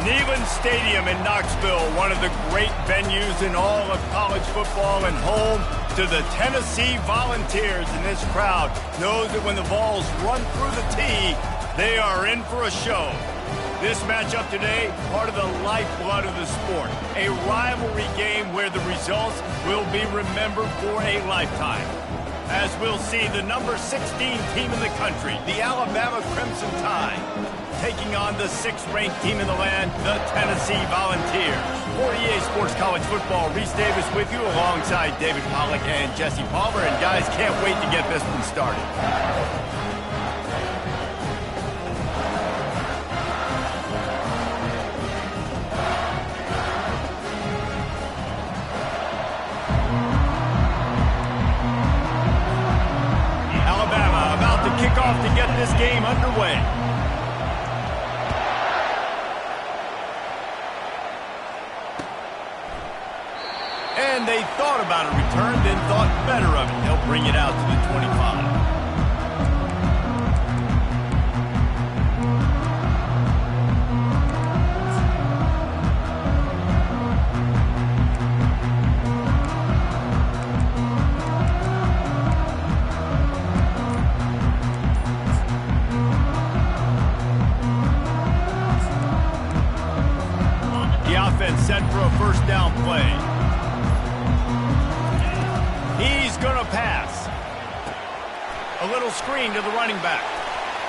Neyland Stadium in Knoxville, one of the great venues in all of college football and home to the Tennessee Volunteers. And this crowd knows that when the balls run through the tee, they are in for a show. This matchup today, part of the lifeblood of the sport. A rivalry game where the results will be remembered for a lifetime. As we'll see, the number 16 team in the country, the Alabama Crimson Tide, taking on the 6th-ranked team in the land, the Tennessee Volunteers. For EA Sports College Football, Reese Davis with you alongside David Pollack and Jesse Palmer. And guys, can't wait to get this one started. Alabama about to kick off to get this game underway. And they thought about a return, then thought better of it. They'll bring it out to the 25. The offense set for a first down play. He's going to pass. A little screen to the running back.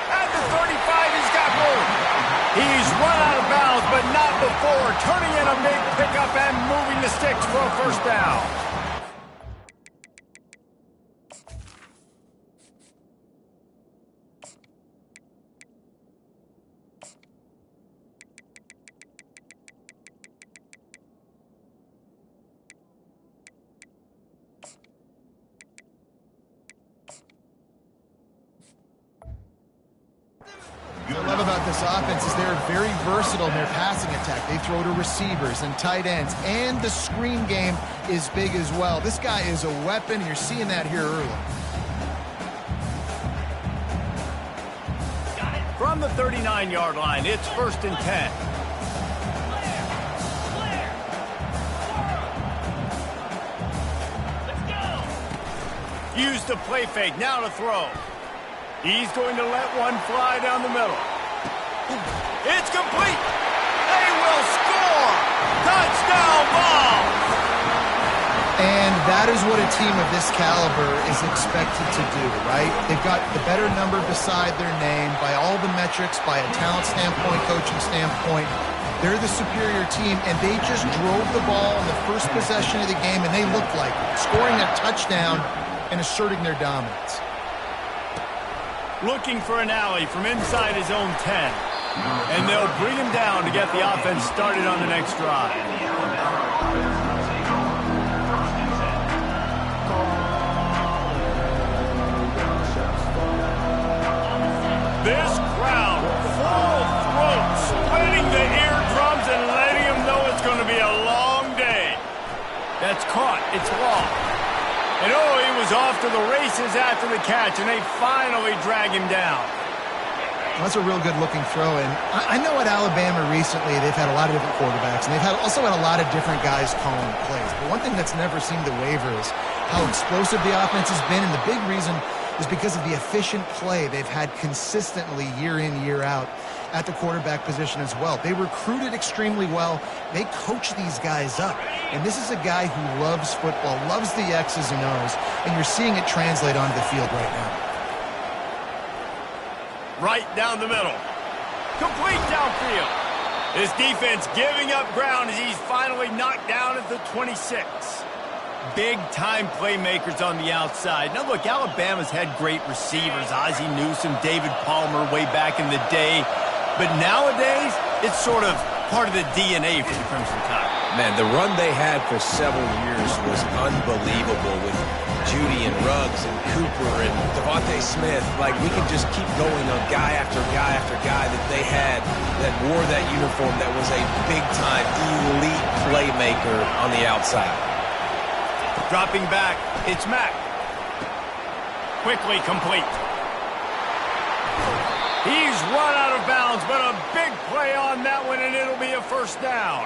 At the 35, he's got room. He's run out of bounds, but not before turning in a big pickup and moving the sticks for a first down. What I love about this offense is they're very versatile in their passing attack. They throw to receivers and tight ends, and the screen game is big as well. This guy is a weapon. You're seeing that here early. From the 39-yard line, it's 1st and 10. Use the play fake, now to throw. He's going to let one fly down the middle. It's complete. They will score. Touchdown ball. And that is what a team of this caliber is expected to do, right? They've got the better number beside their name by all the metrics, by a talent standpoint, coaching standpoint. They're the superior team, and they just drove the ball in the first possession of the game, and they looked like scoring a touchdown and asserting their dominance. Looking for an alley from inside his own 10. And they'll bring him down to get the offense started on the next drive. This crowd, full throat, splitting the eardrums and letting them know it's going to be a long day. That's caught. It's long. And oh, he was off to the races after the catch, and they finally drag him down. That's a real good-looking throw. And I know at Alabama recently they've had a lot of different quarterbacks, and they've also had a lot of different guys calling plays. But one thing that's never seemed to waver is how explosive the offense has been, and the big reason is because of the efficient play they've had consistently year in, year out at the quarterback position as well. They recruited extremely well. They coach these guys up. And this is a guy who loves football, loves the X's and O's, and you're seeing it translate onto the field right now. Right down the middle. Complete downfield. His defense giving up ground as he's finally knocked down at the 26. Big-time playmakers on the outside. Now, look, Alabama's had great receivers, Ozzie Newsome, David Palmer way back in the day. But nowadays, it's sort of part of the DNA for the Crimson Tide. Man, the run they had for several years was unbelievable with Judy and Ruggs and Cooper and Devontae Smith. Like, we could just keep going on guy after guy after guy that they had that wore that uniform that was a big-time elite playmaker on the outside. Dropping back, it's Mack. Quickly complete. He's run out of bounds, but a big play on that one, and it'll be a first down.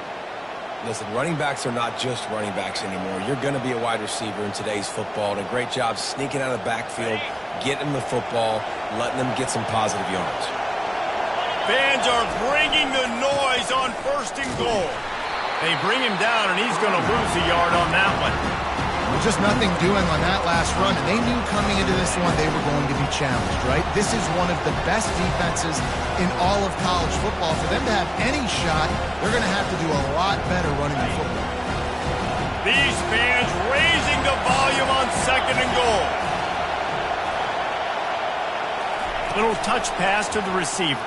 Listen, running backs are not just running backs anymore. You're going to be a wide receiver in today's football, and a great job sneaking out of the backfield, getting them the football, letting them get some positive yards. Fans are bringing the noise on 1st and goal. They bring him down, and he's going to lose a yard on that one. Just nothing doing on that last run, and they knew coming into this one they were going to be challenged, right? This is one of the best defenses in all of college football. For them to have any shot, they're going to have to do a lot better running the football. These fans raising the volume on 2nd and goal. Little touch pass to the receiver.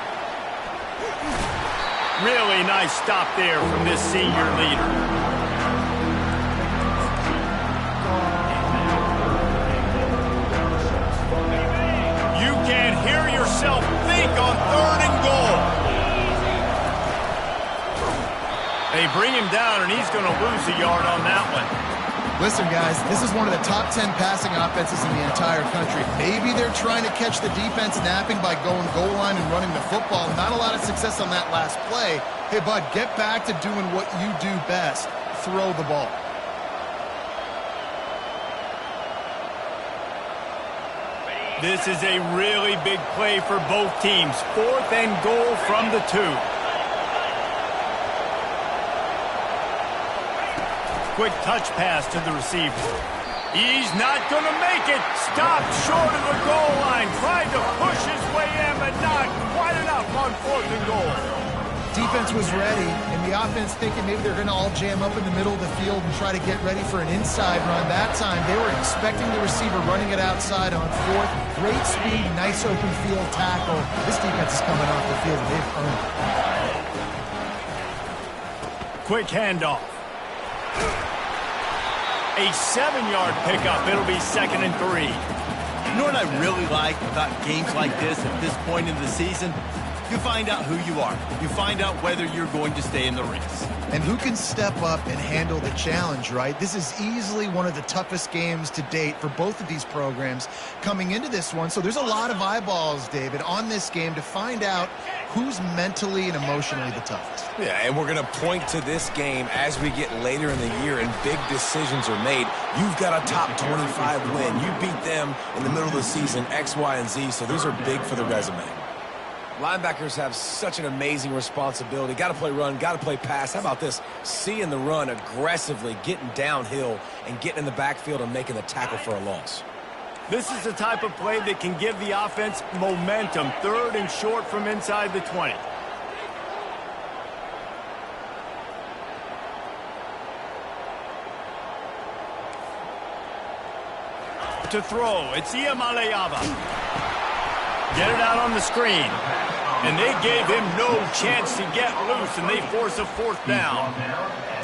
Really nice stop there from this senior leader. You can't hear yourself think on 3rd and goal. They bring him down, and he's going to lose a yard on that one. Listen, guys, this is one of the top 10 passing offenses in the entire country. Maybe they're trying to catch the defense napping by going goal line and running the football. Not a lot of success on that last play. Hey, bud, get back to doing what you do best. Throw the ball. This is a really big play for both teams. 4th and goal from the 2. Quick touch pass to the receiver. He's not going to make it. Stopped short of the goal line. Tried to push his way in, but not quite enough on 4th and goal. Defense was ready, and the offense thinking maybe they're going to all jam up in the middle of the field and try to get ready for an inside run. That time, they were expecting the receiver running it outside on 4th. Great speed, nice open field tackle. This defense is coming off the field, and they've earned it. Quick handoff. A 7-yard pickup. It'll be 2nd and 3. You know what I really like about games like this at this point in the season? You find out who you are. You find out whether you're going to stay in the race. And who can step up and handle the challenge, right? This is easily one of the toughest games to date for both of these programs coming into this one. So there's a lot of eyeballs, David, on this game to find out who's mentally and emotionally the toughest. Yeah, and we're going to point to this game as we get later in the year and big decisions are made. You've got a top 25 win. You beat them in the middle of the season, X, Y, and Z, so these are big for the resume. Linebackers have such an amazing responsibility. Got to play run, got to play pass. How about this? Seeing the run aggressively, getting downhill, and getting in the backfield and making the tackle for a loss. This is the type of play that can give the offense momentum. 3rd and short from inside the 20. To throw, it's Iamaleava. Get it out on the screen. And they gave him no chance to get loose, and they force a 4th down.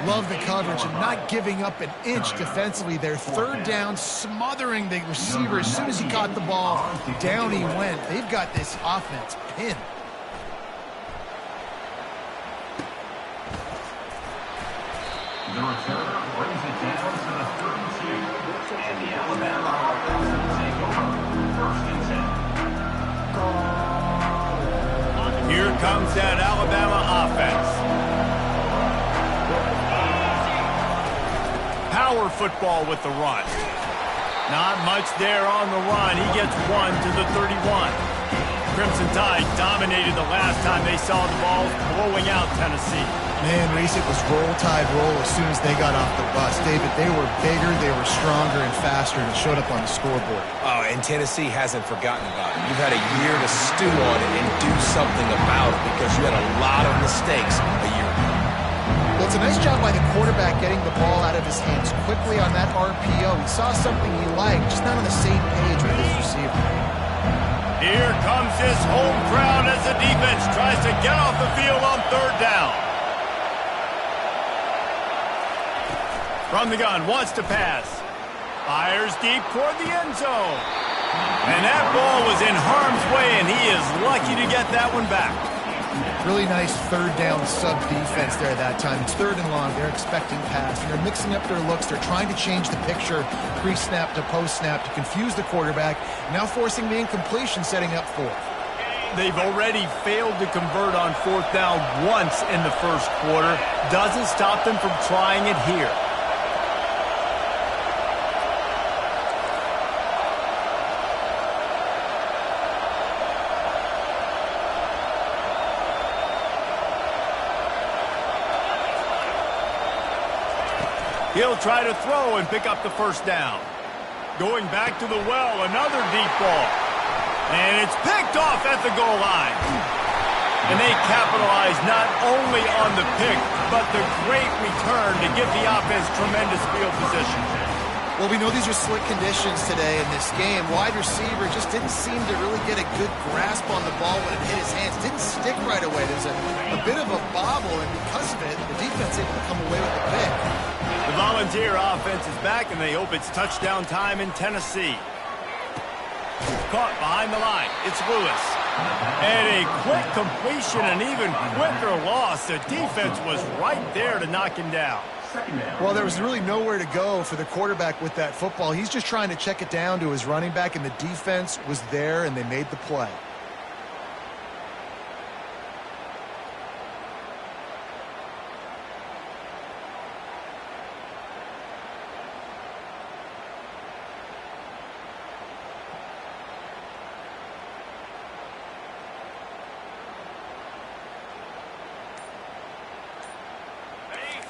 Love the coverage and not giving up an inch defensively. Their 3rd down, smothering the receiver. As soon as he caught the ball, down he went. They've got this offense pinned. The returner brings it down to the 32. And the Alabama offense will take over 1st and 10. Here comes that Alabama offense. Power football with the run. Not much there on the run. He gets 1 to the 31. Crimson Tide dominated the last time they saw the ball, blowing out Tennessee. Man, Reese, it was roll tide roll as soon as they got off the bus. David, they were bigger, they were stronger and faster, and it showed up on the scoreboard. Oh, and Tennessee hasn't forgotten about it. You've had a year to stew on it and do something about it because you had a lot of mistakes a year ago. Well, it's a nice job by the quarterback getting the ball out of his hands quickly on that RPO. He saw something he liked, just not on the same page with his receiver. Here comes his home crowd as the defense tries to get off the field on 3rd down. From the gun, wants to pass. Fires deep toward the end zone. And that ball was in harm's way, and he is lucky to get that one back. Really nice 3rd down sub-defense there that time. It's 3rd and long. They're expecting pass, and they're mixing up their looks. They're trying to change the picture pre-snap to post-snap to confuse the quarterback, now forcing the incompletion, setting up 4th. They've already failed to convert on fourth down once in the first quarter. Doesn't stop them from trying it here. He'll try to throw and pick up the first down. Going back to the well, another deep ball. And it's picked off at the goal line. And they capitalize not only on the pick, but the great return to give the offense tremendous field position. Well, we know these are slick conditions today in this game. Wide receiver just didn't seem to really get a good grasp on the ball when it hit his hands. Didn't stick right away. There's a bit of a bobble, and because of it, the defense able to come away with the pick. The Volunteer offense is back, and they hope it's touchdown time in Tennessee. Caught behind the line. It's Lewis. And a quick completion, an even quicker loss. The defense was right there to knock him down. Well, there was really nowhere to go for the quarterback with that football. He's just trying to check it down to his running back, and the defense was there, and they made the play.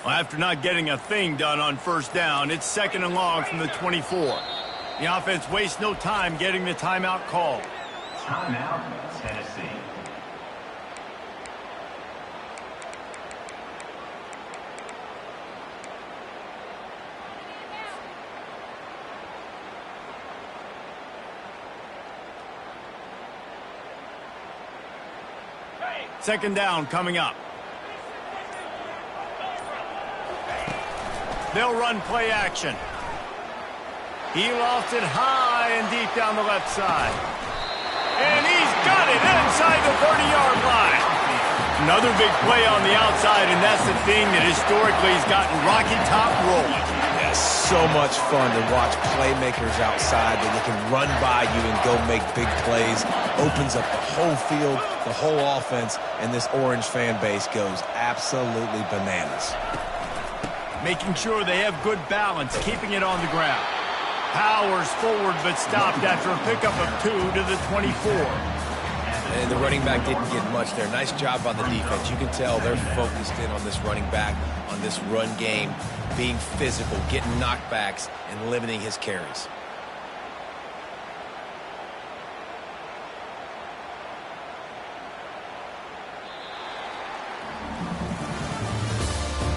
Well, after not getting a thing done on first down, it's 2nd and long from the 24. The offense wastes no time getting the timeout called. Timeout, Tennessee. Second down coming up. They'll run play action. He lost it high and deep down the left side. And he's got it inside the 30-yard line. Another big play on the outside, and that's the thing that historically has gotten Rocky Top rolling. Yeah, so much fun to watch playmakers outside that they can run by you and go make big plays. Opens up the whole field, the whole offense, and this Orange fan base goes absolutely bananas. Making sure they have good balance, keeping it on the ground. Powers forward, but stopped after a pickup of 2 to the 24. And the running back didn't get much there. Nice job by the defense. You can tell they're focused in on this running back, on this run game, being physical, getting knockbacks, and limiting his carries.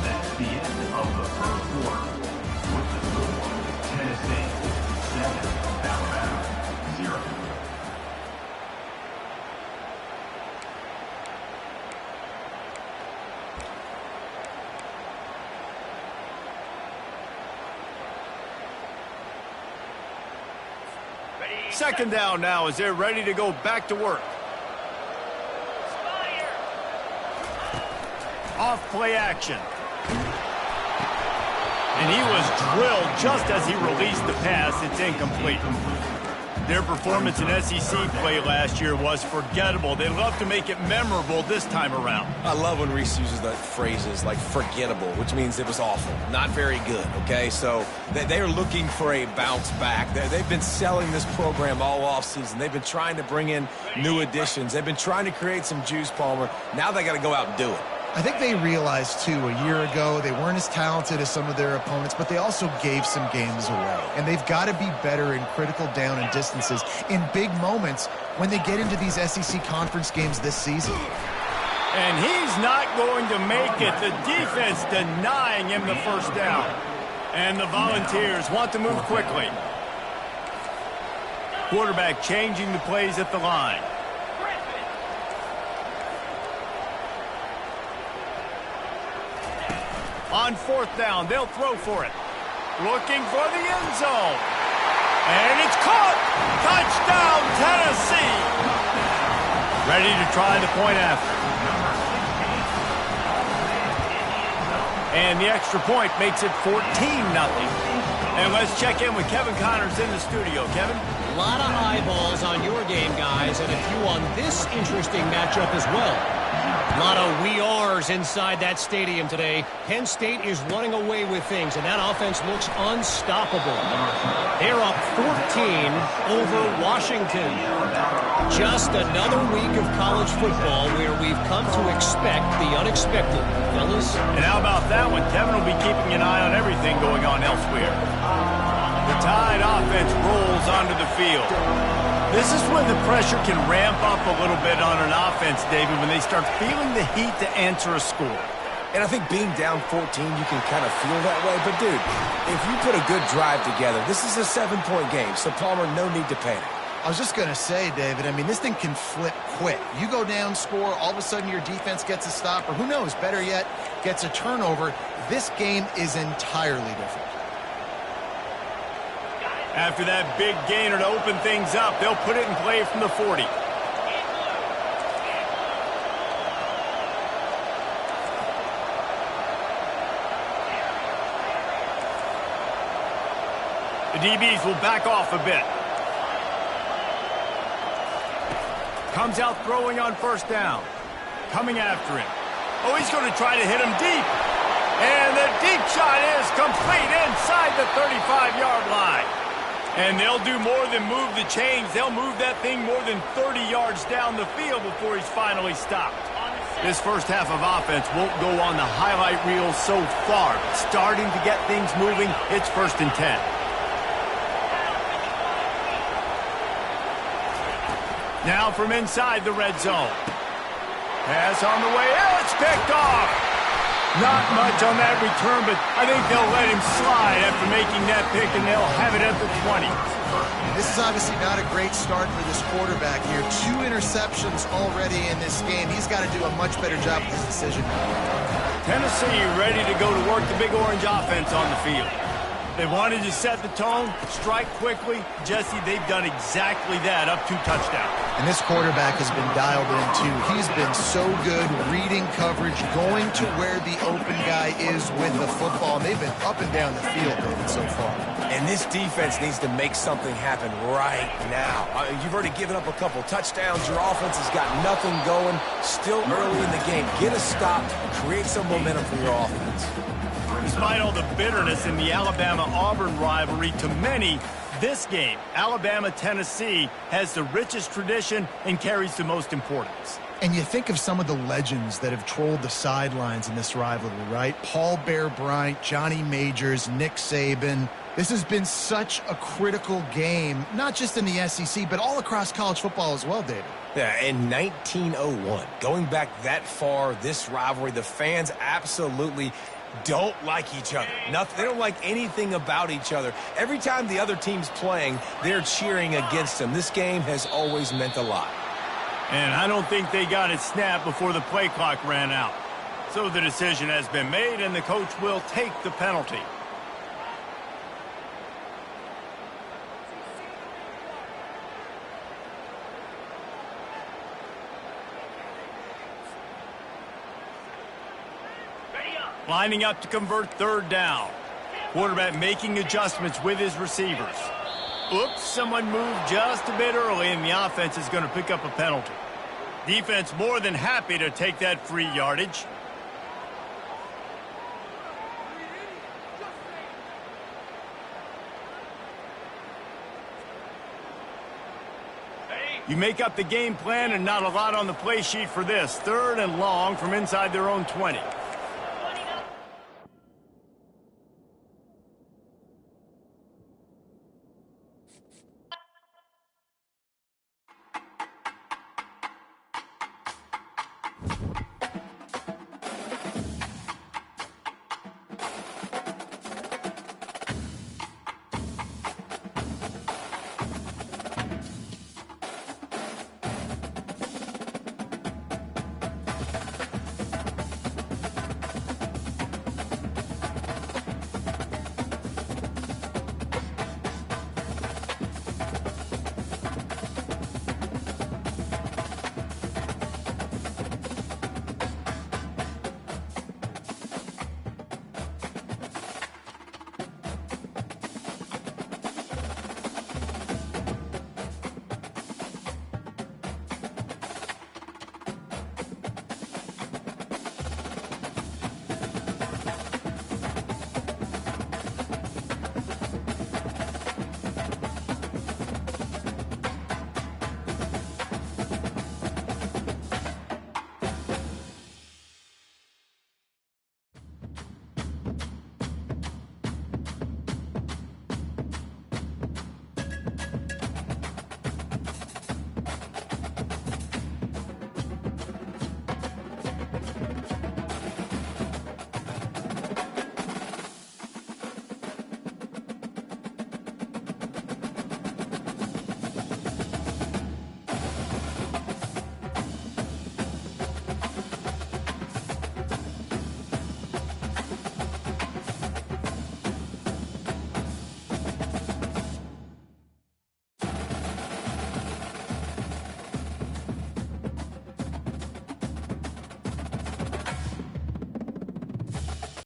That's the end of the first quarter. With the score, Tennessee 7, Alabama 0. Second down now as they're ready to go back to work. Off play action. And he was drilled just as he released the pass. It's incomplete. Their performance in SEC play last year was forgettable. They love to make it memorable this time around. I love when Reese uses that phrases like forgettable, which means it was awful, not very good, okay? So they are looking for a bounce back. They've been selling this program all offseason. They've been trying to bring in new additions. They've been trying to create some juice, Palmer. Now they got to go out and do it. I think they realized, too, a year ago they weren't as talented as some of their opponents, but they also gave some games away. And they've got to be better in critical down and distances in big moments when they get into these SEC conference games this season. And he's not going to make it. The defense denying him the first down. And the Volunteers want to move quickly. Quarterback changing the plays at the line. On fourth down, they'll throw for it. Looking for the end zone. And it's caught. Touchdown, Tennessee. Ready to try the point after. And the extra point makes it 14-0. And let's check in with Kevin Connors in the studio. Kevin? A lot of eyeballs on your game, guys, and a few on this interesting matchup as well. A lot of we ares inside that stadium today. Penn State is running away with things, and that offense looks unstoppable. They're up 14 over Washington. Just another week of college football where we've come to expect the unexpected, fellas. And how about that one? Kevin will be keeping an eye on everything going on elsewhere. The Tide offense rolls onto the field. This is when the pressure can ramp up a little bit on an offense, David, when they start feeling the heat to answer a score. And I think being down 14, you can kind of feel that way. But, dude, if you put a good drive together, this is a 7-point game. So, Palmer, no need to panic. I was just going to say, David, I mean, this thing can flip quick. You go down, score, all of a sudden your defense gets a stop, or who knows, better yet, gets a turnover. This game is entirely different. After that big gainer to open things up, they'll put it in play from the 40. The DBs will back off a bit. Comes out throwing on first down. Coming after him. Oh, he's going to try to hit him deep. And the deep shot is complete inside the 35-yard line. And they'll do more than move the chains. They'll move that thing more than 30 yards down the field before he's finally stopped. This first half of offense won't go on the highlight reel so far. But starting to get things moving, it's 1st and 10. Now from inside the red zone. Pass on the way. It's picked off. Not much on that return, but I think they'll let him slide after making that pick, and they'll have it at the 20. This is obviously not a great start for this quarterback here. 2 interceptions already in this game. He's got to do a much better job with his decision. Tennessee ready to go to work the Big Orange offense on the field. They wanted to set the tone, strike quickly. Jesse, they've done exactly that, up 2 touchdowns. And this quarterback has been dialed in, too. He's been so good reading coverage, going to where the open guy is with the football. They've been up and down the field, David, so far. And this defense needs to make something happen right now. You've already given up a couple touchdowns. Your offense has got nothing going. Still early in the game. Get a stop. Create some momentum for your offense. Despite all the bitterness in the Alabama-Auburn rivalry, to many, this game, Alabama-Tennessee, has the richest tradition and carries the most importance. And you think of some of the legends that have trolled the sidelines in this rivalry, right? Paul Bear Bryant, Johnny Majors, Nick Saban. This has been such a critical game, not just in the SEC, but all across college football as well, David. Yeah, in 1901, going back that far, this rivalry, the fans absolutely don't like each other. They don't like anything about each other. Every time the other team's playing, they're cheering against them. This game has always meant a lot. And I don't think they got it snapped before the play clock ran out. So the decision has been made, and the coach will take the penalty. Lining up to convert 3rd down. Quarterback making adjustments with his receivers. Oops, someone moved just a bit early, and the offense is going to pick up a penalty. Defense more than happy to take that free yardage. You make up the game plan and not a lot on the play sheet for this. 3rd and long from inside their own 20.